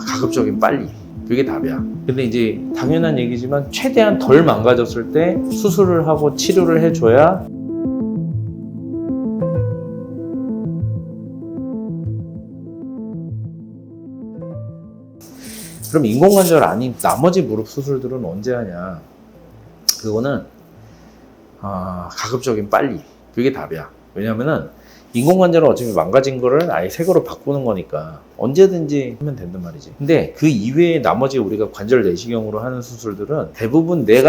가급적인 빨리. 그게 답이야. 근데 이제 당연한 얘기지만 최대한 덜 망가졌을 때 수술을 하고 치료를 해줘야 그럼 인공관절 아닌 나머지 무릎 수술들은 언제 하냐? 그거는 가급적인 빨리. 그게 답이야. 왜냐면은 인공관절은 어차피 망가진 거를 아예 새 거로 바꾸는 거니까 언제든지 하면 된단 말이지. 근데 그 이외에 나머지 우리가 관절 내시경으로 하는 수술들은 대부분 내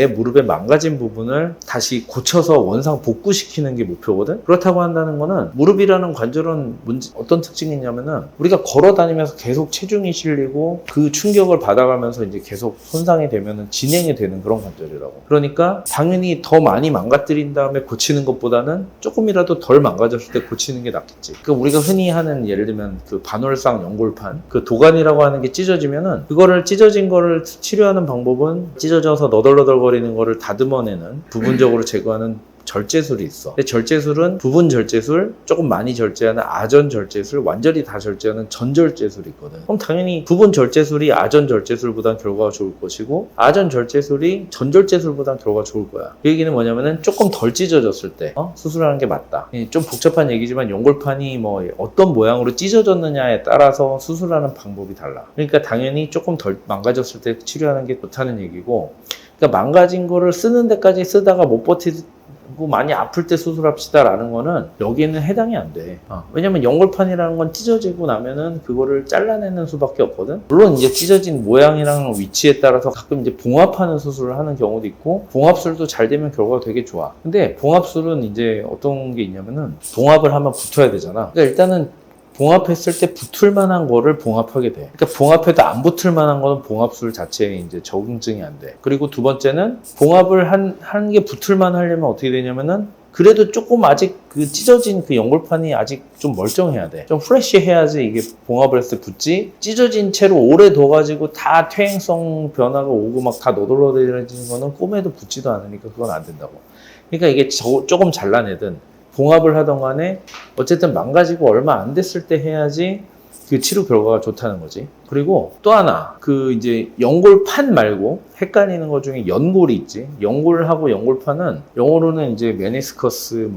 무릎에 망가진 부분을 다시 고쳐서 원상 복구시키는 게 목표거든. 그렇다고 한다는 거는 무릎이라는 관절은 어떤 특징이 있냐면은 우리가 걸어 다니면서 계속 체중이 실리고 그 충격을 받아가면서 이제 계속 손상이 되면은 진행이 되는 그런 관절이라고. 그러니까 당연히 더 많이 망가뜨린 다음에 고치는 것보다는 조금이라도 덜 망가졌을 때 고치는 게 낫겠지. 그 우리가 흔히 하는 예를 들면 그 반월상 연골판, 그 도관이라고 하는 게 찢어지면은 그거를 찢어진 거를 치료하는 방법은 찢어져서 너덜너덜거리는 거를 다듬어내는 부분적으로 제거하는 절제술이 있어. 근데 절제술은 부분 절제술, 조금 많이 절제하는 아전 절제술, 완전히 다 절제하는 전절제술이 있거든. 그럼 당연히 부분 절제술이 아전 절제술보단 결과가 좋을 것이고 아전 절제술이 전절제술보단 결과가 좋을 거야. 그 얘기는 뭐냐면은 조금 덜 찢어졌을 때 수술하는 게 맞다. 좀 복잡한 얘기지만 연골판이 뭐 어떤 모양으로 찢어졌느냐에 따라서 수술하는 방법이 달라. 그러니까 당연히 조금 덜 망가졌을 때 치료하는 게 좋다는 얘기고, 그러니까 망가진 거를 쓰는 데까지 쓰다가 못 버티고 많이 아플 때 수술합시다 라는 거는 여기에는 해당이 안 돼. 왜냐면 연골판이라는 건 찢어지고 나면은 그거를 잘라내는 수밖에 없거든. 물론 이제 찢어진 모양이랑 위치에 따라서 가끔 이제 봉합하는 수술을 하는 경우도 있고, 봉합술도 잘 되면 결과가 되게 좋아. 근데 봉합술은 이제 어떤 게 있냐면은 봉합을 하면 붙어야 되잖아. 그러니까 일단은 봉합했을 때 붙을 만한 거를 봉합하게 돼. 그러니까 봉합해도 안 붙을 만한 거는 봉합술 자체에 이제 적응증이 안 돼. 그리고 두 번째는 봉합을 한 게 붙을 만 하려면 어떻게 되냐면은 그래도 조금 아직 그 찢어진 그 연골판이 아직 좀 멀쩡해야 돼. 좀 프레쉬해야지 이게 봉합을 했을 때 붙지. 찢어진 채로 오래 둬가지고 다 퇴행성 변화가 오고 막 다 너덜너덜해지는 거는 꿈에도 붙지도 않으니까 그건 안 된다고. 그러니까 이게 조금 잘라내든 봉합을 하던 간에 어쨌든 망가지고 얼마 안 됐을 때 해야지 그 치료 결과가 좋다는 거지. 그리고 또 하나, 그 이제 연골판 말고 헷갈리는 것 중에 연골이 있지. 연골하고 연골판은 영어로는 이제 메니스커스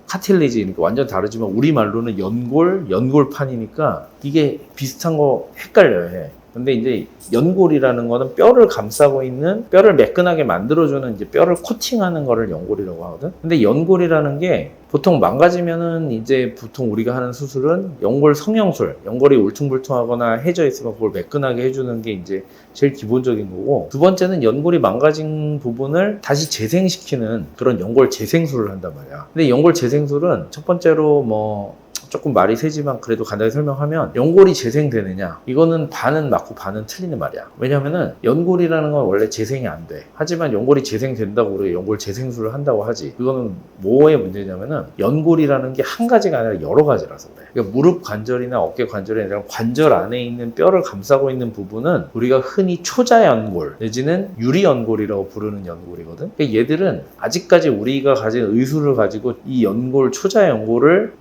카틸리지 이렇게 완전 다르지만 우리말로는 연골판이니까 이게 비슷한 거 헷갈려야 해. 근데 이제 연골이라는 거는 뼈를 감싸고 있는, 뼈를 매끈하게 만들어주는 이제 뼈를 코팅하는 거를 연골이라고 하거든. 근데 연골이라는 게 보통 망가지면은 이제 보통 우리가 하는 수술은 연골 성형술, 연골이 울퉁불퉁하거나 해져 있으면 그걸 매끈하게 해주는 게 이제 제일 기본적인 거고, 두 번째는 연골이 망가진 부분을 다시 재생시키는 그런 연골 재생술을 한단 말이야. 근데 연골 재생술은 첫 번째로 조금 말이 세지만 그래도 간단히 설명하면, 연골이 재생되느냐, 이거는 반은 맞고 반은 틀리는 말이야. 왜냐면은 연골이라는 건 원래 재생이 안 돼. 하지만 연골이 재생된다고 우리가 연골 재생술을 한다고 하지. 그거는 뭐의 문제냐면은 연골이라는 게 한 가지가 아니라 여러 가지라서 그래. 그러니까 무릎 관절이나 어깨 관절이 아니라 관절 안에 있는 뼈를 감싸고 있는 부분은 우리가 흔히 초자연골 내지는 유리연골이라고 부르는 연골이거든. 그러니까 얘들은 아직까지 우리가 가진 의술을 가지고 이 연골, 초자연골을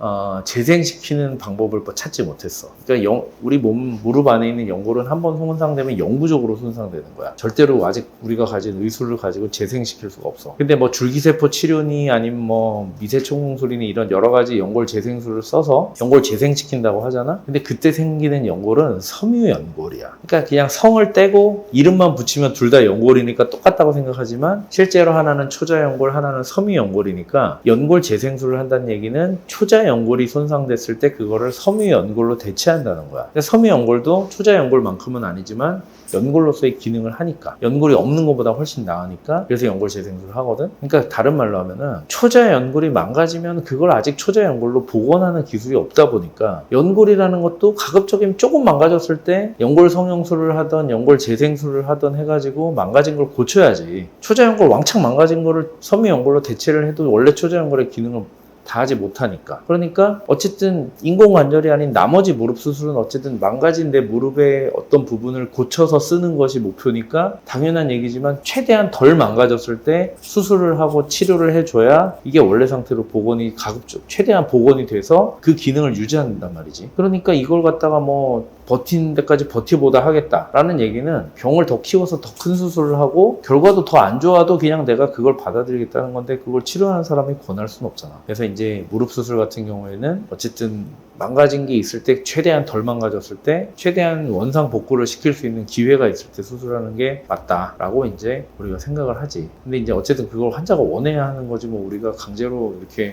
재생시키는 방법을 찾지 못했어. 그러니까 우리 무릎 안에 있는 연골은 한번 손상되면 영구적으로 손상되는 거야. 절대로 아직 우리가 가진 의술을 가지고 재생시킬 수가 없어. 근데 줄기세포 치료니 아니면 미세초공술이니 이런 여러 가지 연골 재생술을 써서 연골 재생시킨다고 하잖아. 근데 그때 생기는 연골은 섬유연골이야. 그러니까 그냥 성을 떼고 이름만 붙이면 둘 다 연골이니까 똑같다고 생각하지만 실제로 하나는 초자연골, 하나는 섬유연골이니까 연골 재생술을 한다는 얘기는 초자연골이 손상됐을 때 그거를 섬유연골로 대체한다는 거야. 섬유연골도 초자연골만큼은 아니지만 연골로서의 기능을 하니까, 연골이 없는 것보다 훨씬 나으니까, 그래서 연골 재생술을 하거든. 그러니까 다른 말로 하면은 초자연골이 망가지면 그걸 아직 초자연골로 복원하는 기술이 없다 보니까 연골이라는 것도 가급적이면 조금 망가졌을 때 연골 성형술을 하던 연골 재생술을 하던 해가지고 망가진 걸 고쳐야지. 초자연골 왕창 망가진 거를 섬유연골로 대체를 해도 원래 초자연골의 기능을 다 하지 못하니까. 그러니까 어쨌든 인공관절이 아닌 나머지 무릎 수술은 어쨌든 망가진 내 무릎의 어떤 부분을 고쳐서 쓰는 것이 목표니까 당연한 얘기지만 최대한 덜 망가졌을 때 수술을 하고 치료를 해줘야 이게 원래 상태로 복원이 가급적 최대한 복원이 돼서 그 기능을 유지한단 말이지. 그러니까 이걸 갖다가 뭐 버티는 데까지 버티보다 하겠다라는 얘기는 병을 더 키워서 더 큰 수술을 하고 결과도 더 안 좋아도 그냥 내가 그걸 받아들이겠다는 건데 그걸 치료하는 사람이 권할 수는 없잖아. 그래서 이제 무릎 수술 같은 경우에는 어쨌든 망가진 게 있을 때 최대한 덜 망가졌을 때 최대한 원상 복구를 시킬 수 있는 기회가 있을 때 수술하는 게 맞다라고 이제 우리가 생각을 하지. 근데 이제 어쨌든 그걸 환자가 원해야 하는 거지 뭐 우리가 강제로 이렇게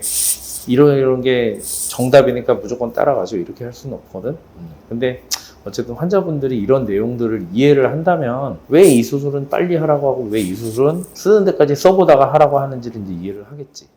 이런 게 정답이니까 무조건 따라가죠 이렇게 할 수는 없거든. 근데 어쨌든 환자분들이 이런 내용들을 이해를 한다면 왜 이 수술은 빨리 하라고 하고 왜 이 수술은 쓰는 데까지 써보다가 하라고 하는지를 이제 이해를 하겠지.